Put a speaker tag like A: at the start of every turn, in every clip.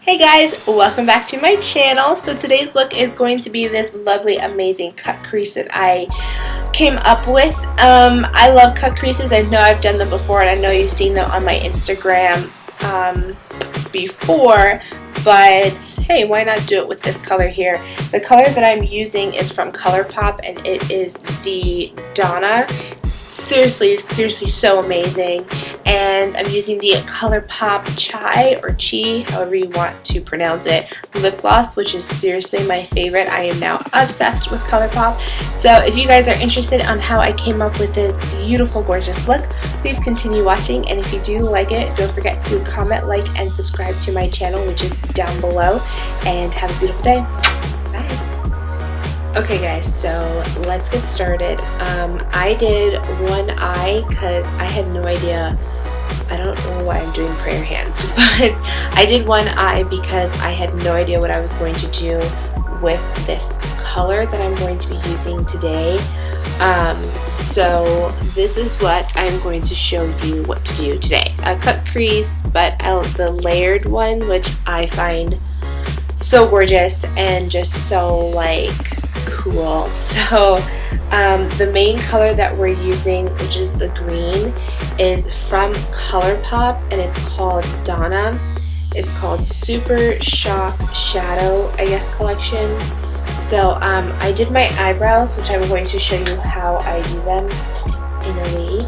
A: Hey guys, welcome back to my channel. So today's look is going to be this lovely, amazing cut crease that I came up with. I love cut creases. I know I've done them before and I know you've seen them on my Instagram before, but hey, why not do it with this color here? The color that I'm using is from ColourPop and it is the Donna. Seriously so amazing, and I'm using the ColourPop Chai or Chi, however you want to pronounce it, lip gloss, which is seriously my favorite. I am now obsessed with ColourPop. So if you guys are interested on how I came up with this beautiful, gorgeous look, please continue watching, and if you do like it, don't forget to comment, like, and subscribe to my channel, which is down below, and have a beautiful day. Bye. Okay guys, so let's get started. I did one eye because I had no idea. I don't know why I'm doing prayer hands, but I did one eye because I had no idea what I was going to do with this color that I'm going to be using today. So this is what I'm going to show you what to do today. A cut crease, but the layered one, which I find so gorgeous and just so like cool. So the main color that we're using, which is the green, is from ColourPop and it's called Donna. It's called Super Shock Shadow, I guess, collection. So I did my eyebrows, which I'm going to show you how I do them in a way.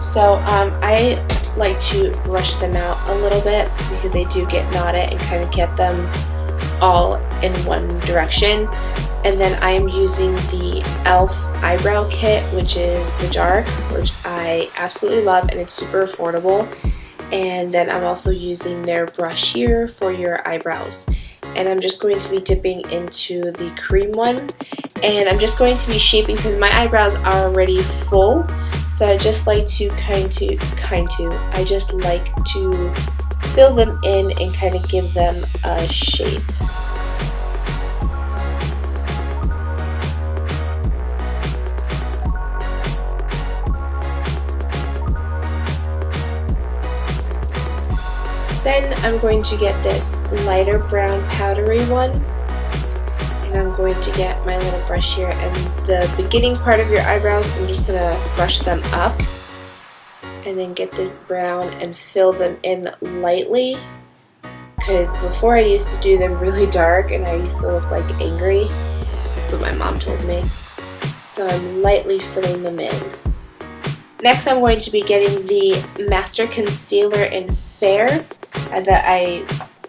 A: So I like to brush them out a little bit because they do get knotted, and kind of get them all in one direction. And then I'm using the e.l.f. Eyebrow Kit, which is the dark, which I absolutely love, and it's super affordable. And then I'm also using their brush here for your eyebrows. And I'm just going to be dipping into the cream one. And I'm just going to be shaping because my eyebrows are already full. So I just like to I just like to fill them in and kind of give them a shape. Then I'm going to get this lighter brown powdery one, and I'm going to get my little brush here, and the beginning part of your eyebrows, I'm just going to brush them up and then get this brown and fill them in lightly, because before I used to do them really dark and I used to look like angry. That's what my mom told me. So I'm lightly filling them in. Next, I'm going to be getting the Master Concealer in Fair. That I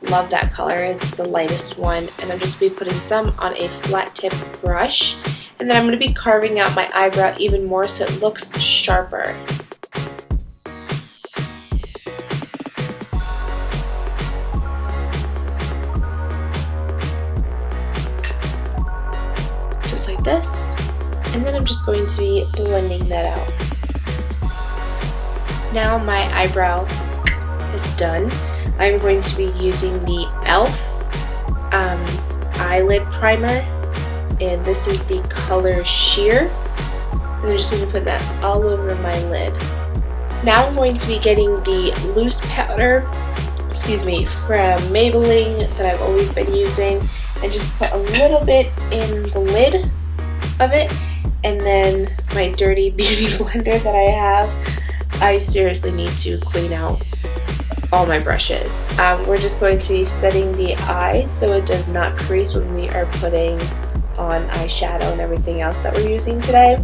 A: love that color. It's the lightest one, and I'm just going to be putting some on a flat tip brush, and then I'm going to be carving out my eyebrow even more so it looks sharper. Just like this, and then I'm just going to be blending that out. Now my eyebrow is done. I'm going to be using the e.l.f. Eyelid Primer, and this is the color Sheer. And I'm just going to put that all over my lid. Now I'm going to be getting the loose powder, from Maybelline that I've always been using, and just put a little bit in the lid of it, and then my dirty beauty blender that I have. I seriously need to clean out all my brushes. We're just going to be setting the eye so it does not crease when we are putting on eyeshadow and everything else that we're using today.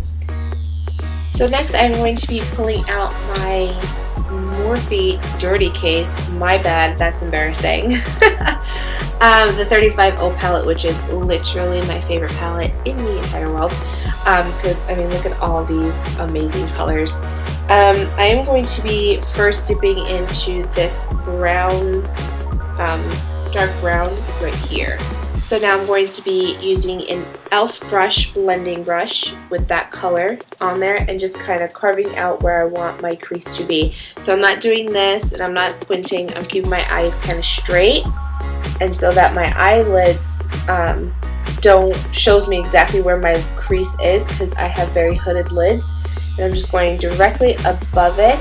A: So next I'm going to be pulling out my Morphe dirty case. My bad, that's embarrassing. The 35O palette, which is literally my favorite palette in the entire world. Because I mean, look at all these amazing colors. I am going to be first dipping into this brown, dark brown right here. So now I'm going to be using an e.l.f. blending brush with that color on there, and just kind of carving out where I want my crease to be. So I'm not doing this, and I'm not squinting. I'm keeping my eyes kind of straight, and so that my eyelids shows me exactly where my crease is, because I have very hooded lids. And I'm just going directly above it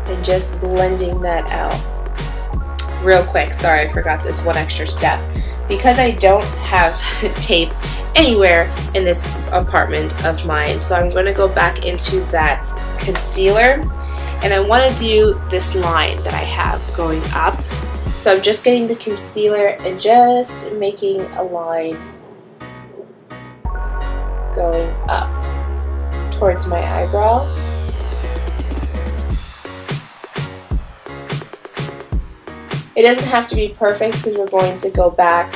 A: and just blending that out real quick. Sorry, I forgot this one extra step. Because I don't have tape anywhere in this apartment of mine, so I'm going to go back into that concealer, and I want to do this line that I have going up. So I'm just getting the concealer and just making a line going up towards my eyebrow. It doesn't have to be perfect because we're going to go back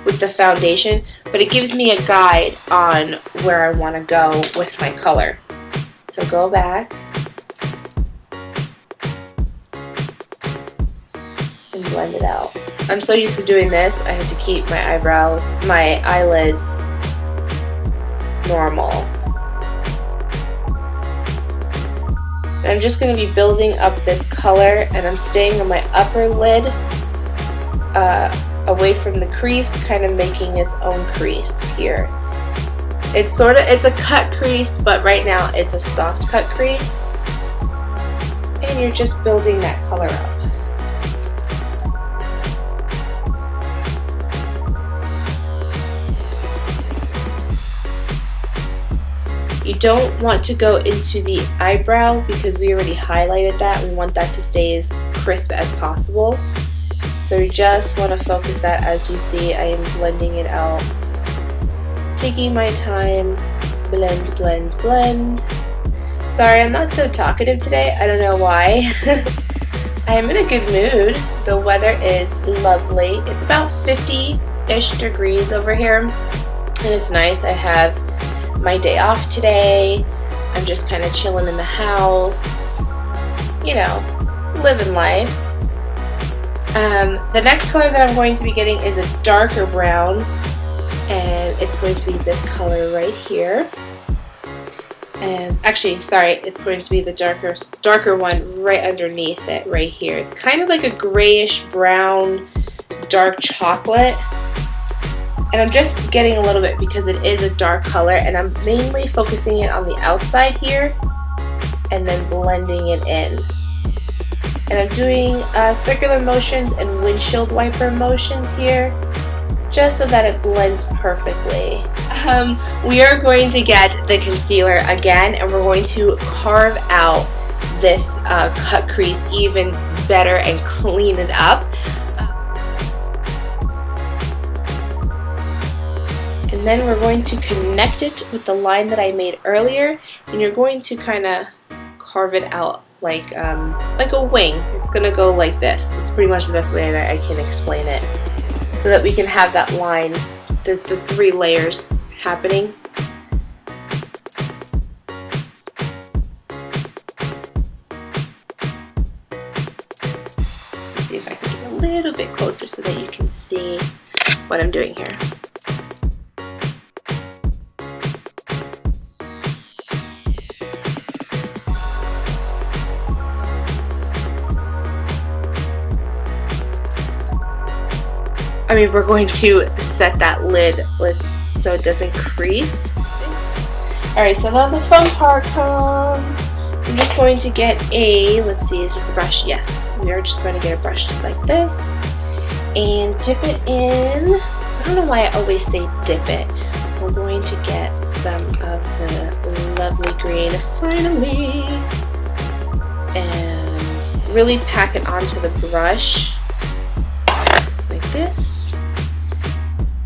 A: with the foundation, but it gives me a guide on where I want to go with my color. So go back and blend it out. I'm so used to doing this, I had to keep my eyelids normal. And I'm just going to be building up this color, and I'm staying on my upper lid away from the crease, kind of making its own crease here. It's a cut crease, but right now it's a soft cut crease. And you're just building that color up. You don't want to go into the eyebrow because we already highlighted that. We want that to stay as crisp as possible. So you just want to focus that. As you see, I am blending it out. Taking my time, blend, blend, blend. Sorry, I'm not so talkative today. I don't know why. I am in a good mood. The weather is lovely. It's about 50-ish degrees over here, and it's nice. I have my day off today. I'm just kind of chilling in the house, you know, living life. The next color that I'm going to be getting is a darker brown, and it's going to be this color right here. And actually, sorry, it's going to be the darker one right underneath it right here. It's kind of like a grayish brown, dark chocolate. And I'm just getting a little bit because it is a dark color, and I'm mainly focusing it on the outside here and then blending it in. And I'm doing circular motions and windshield wiper motions here just so that it blends perfectly. We are going to get the concealer again, and we're going to carve out this cut crease even better and clean it up. And then we're going to connect it with the line that I made earlier, and you're going to kind of carve it out like a wing. It's going to go like this. That's pretty much the best way that I can explain it, so that we can have that line, the 3 layers happening. Let's see if I can get a little bit closer so that you can see what I'm doing here. I mean, we're going to set that lid so it doesn't crease. Alright, so now the fun part comes. I'm just going to get let's see, is this a brush? Yes. We are just going to get a brush like this and dip it in. I don't know why I always say dip it. We're going to get some of the lovely green finally and really pack it onto the brush like this.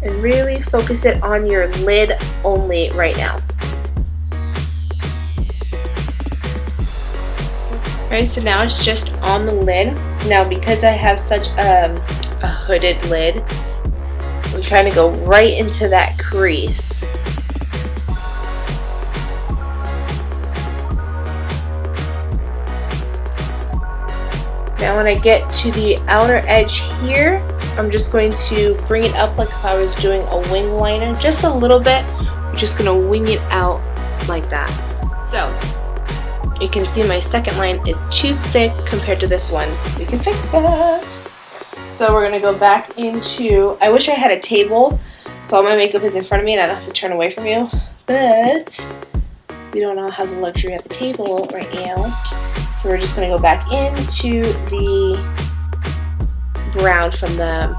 A: And really focus it on your lid only right now. Alright, so now it's just on the lid. Now because I have such a hooded lid, I'm trying to go right into that crease. Now when I get to the outer edge here, I'm just going to bring it up like if I was doing a wing liner, just a little bit. I'm just going to wing it out like that. So you can see my second line is too thick compared to this one. We can fix that. So we're going to go back into, I wish I had a table so all my makeup is in front of me and I don't have to turn away from you, but we don't all have the luxury of a table right now. So we're just going to go back into the brown from the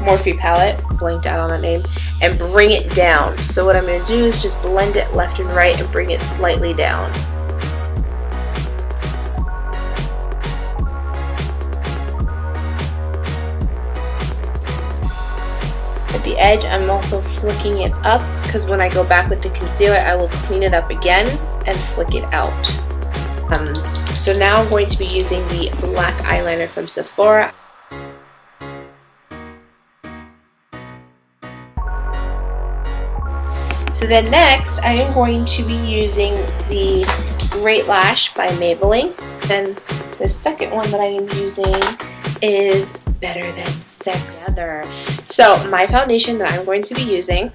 A: Morphe palette, blanked out on that name, and bring it down. So what I'm going to do is just blend it left and right and bring it slightly down. At the edge, I'm also flicking it up because when I go back with the concealer, I will clean it up again and flick it out. So now I'm going to be using the black eyeliner from Sephora. So then next, I am going to be using the Great Lash by Maybelline. Then the second one that I am using is Better Than Sex. So my foundation that I'm going to be using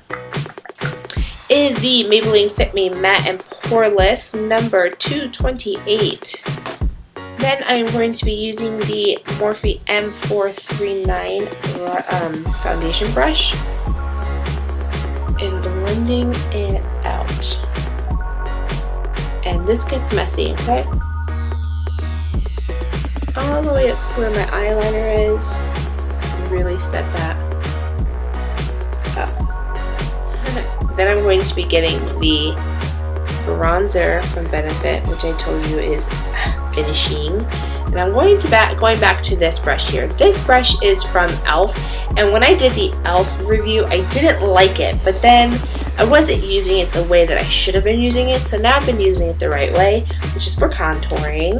A: is the Maybelline Fit Me Matte and Poreless number 228. Then I'm going to be using the Morphe M439 foundation brush and blending it out. And this gets messy, okay? All the way up to where my eyeliner is. Really set that up. Then I'm going to be getting the bronzer from Benefit, which I told you is finishing. And I'm going back to this brush here. This brush is from e.l.f. And when I did the e.l.f. review, I didn't like it, but then I wasn't using it the way that I should have been using it. So now I've been using it the right way, which is for contouring.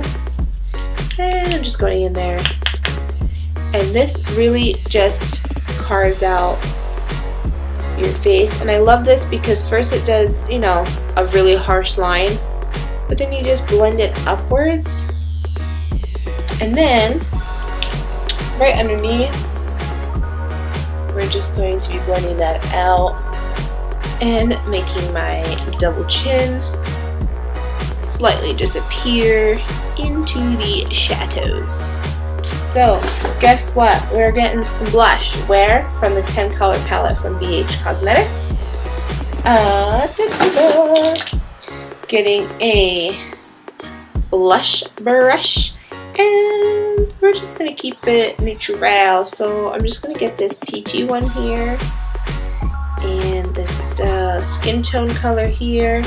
A: And I'm just going in there. And this really just carves out your face. And I love this because first it does, you know, a really harsh line, but then you just blend it upwards. And then right underneath, we're just going to be blending that out and making my double chin slightly disappear into the shadows. So, guess what? We're getting some blush. Where? From the 10 color palette from BH Cosmetics. Getting a blush brush. And we're just going to keep it neutral. So, I'm just going to get this peachy one here. And this skin tone color here.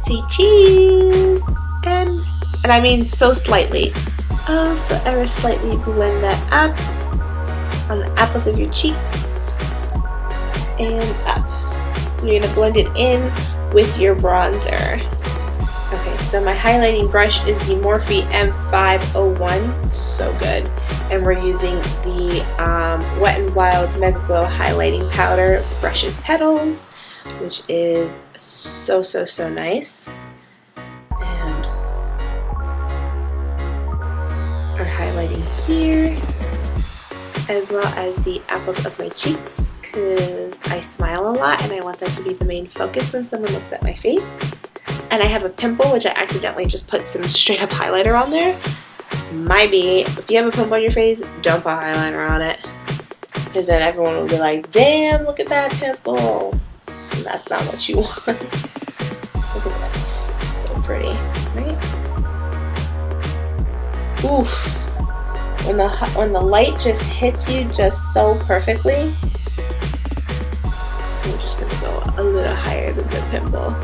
A: Say cheese! And I mean so slightly. Oh, so ever slightly blend that up on the apples of your cheeks and up. You're going to blend it in with your bronzer. Okay, so my highlighting brush is the Morphe M501. So good. And we're using the WetnWild MegaGlo highlighting powder, brushes Petals, which is so nice. And are highlighting here, as well as the apples of my cheeks, because I smile a lot and I want that to be the main focus when someone looks at my face. And I have a pimple, which I accidentally just put some straight up highlighter on there. Might be, if you have a pimple on your face, don't put eyeliner on it, because then everyone will be like, damn, look at that pimple. And that's not what you want. Look at that, so pretty, right? Oof. When the light just hits you just so perfectly, I'm just gonna go a little higher than the pimple.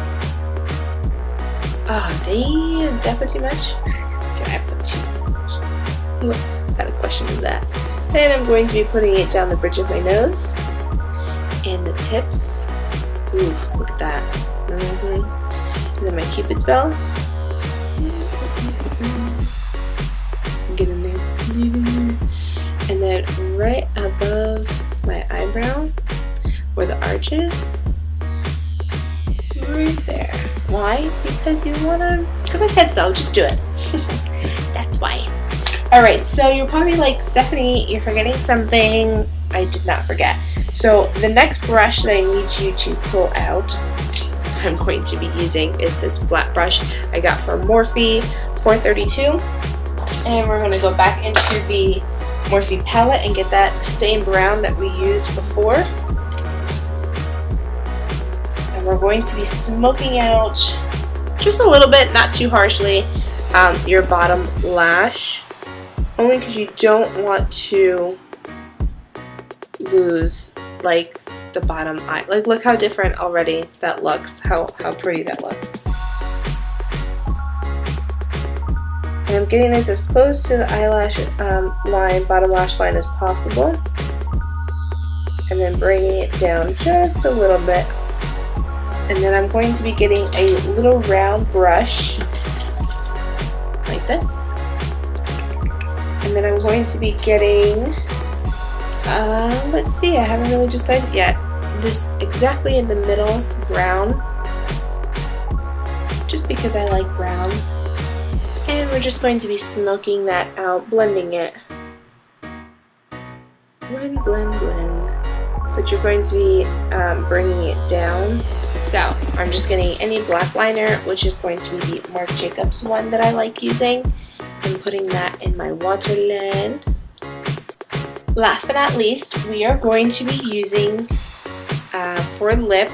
A: Oh damn, did I put too much? Did I put too much? What kind of question is that? Then I'm going to be putting it down the bridge of my nose and the tips. Ooh, look at that. And then my Cupid's bow. Get in there. And then right above my eyebrow, where the arch is, right there. Why? Because you wanna, because I said so, just do it. That's why. Alright, so you're probably like, Stephanie, you're forgetting something. I did not forget. So the next brush that I need you to pull out, I'm going to be using is this flat brush I got from Morphe 432. And we're going to go back into the Morphe palette and get that same brown that we used before. And we're we're going to be smoking out just a little bit, not too harshly, your bottom lash, only because you don't want to lose like the bottom eye. Like, look how different already that looks, how pretty that looks. And I'm getting this as close to the eyelash line, bottom lash line as possible, and then bringing it down just a little bit. And then I'm going to be getting a little round brush like this, and then I'm going to be getting let's see, I haven't really decided yet, this exactly in the middle, brown, just because I like brown. And we're just going to be smoking that out, blending it. Blend, blend, blend. But you're going to be bringing it down. So I'm just getting any black liner, which is going to be the Marc Jacobs one that I like using, and putting that in my waterline. Last but not least, we are going to be using, for lip,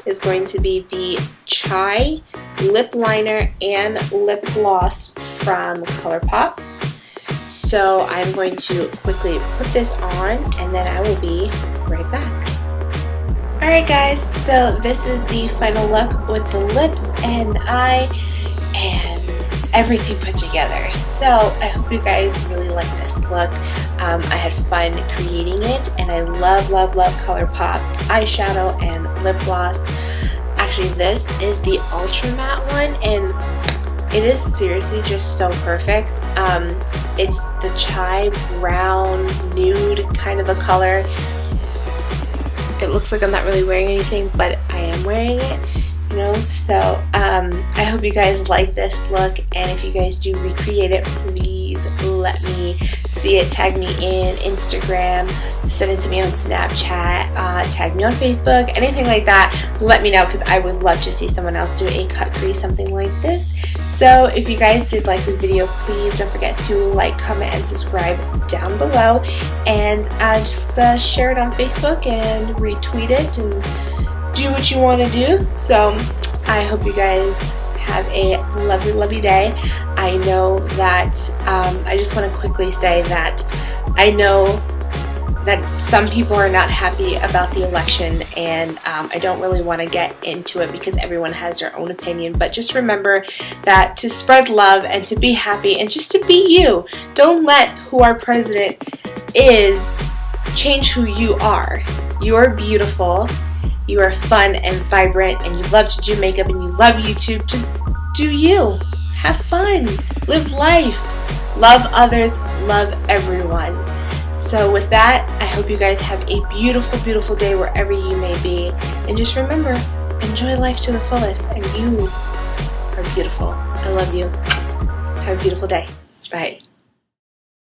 A: is going to be the Chai lip liner and lip gloss from ColourPop. So I'm going to quickly put this on, and then I will be right back. Alright guys, so this is the final look with the lips and eye and everything put together. So I hope you guys really like this look. I had fun creating it, and I love, love, love ColourPop's eyeshadow and lip gloss. Actually, this is the UltaMatte one, and it is seriously just so perfect. It's the chai brown nude kind of a color. It looks like I'm not really wearing anything, but I am wearing it, you know. So I hope you guys like this look, and if you guys do recreate it, please let me see it. Tag me in Instagram, send it to me on Snapchat, tag me on Facebook, anything like that. Let me know, because I would love to see someone else do a cut crease, something like this. So if you guys did like this video, please don't forget to like, comment, and subscribe down below, and just share it on Facebook and retweet it and do what you want to do. So I hope you guys have a lovely, lovely day. I know that I just want to quickly say that I know that some people are not happy about the election, and I don't really want to get into it because everyone has their own opinion, but just remember that to spread love and to be happy and just to be you. Don't let who our president is change who you are. You are beautiful, you are fun and vibrant, and you love to do makeup, and you love YouTube. Just do you. Have fun. Live life. Love others. Love everyone. So with that, I hope you guys have a beautiful, beautiful day wherever you may be. And just remember, enjoy life to the fullest. And you are beautiful. I love you. Have a beautiful day. Bye.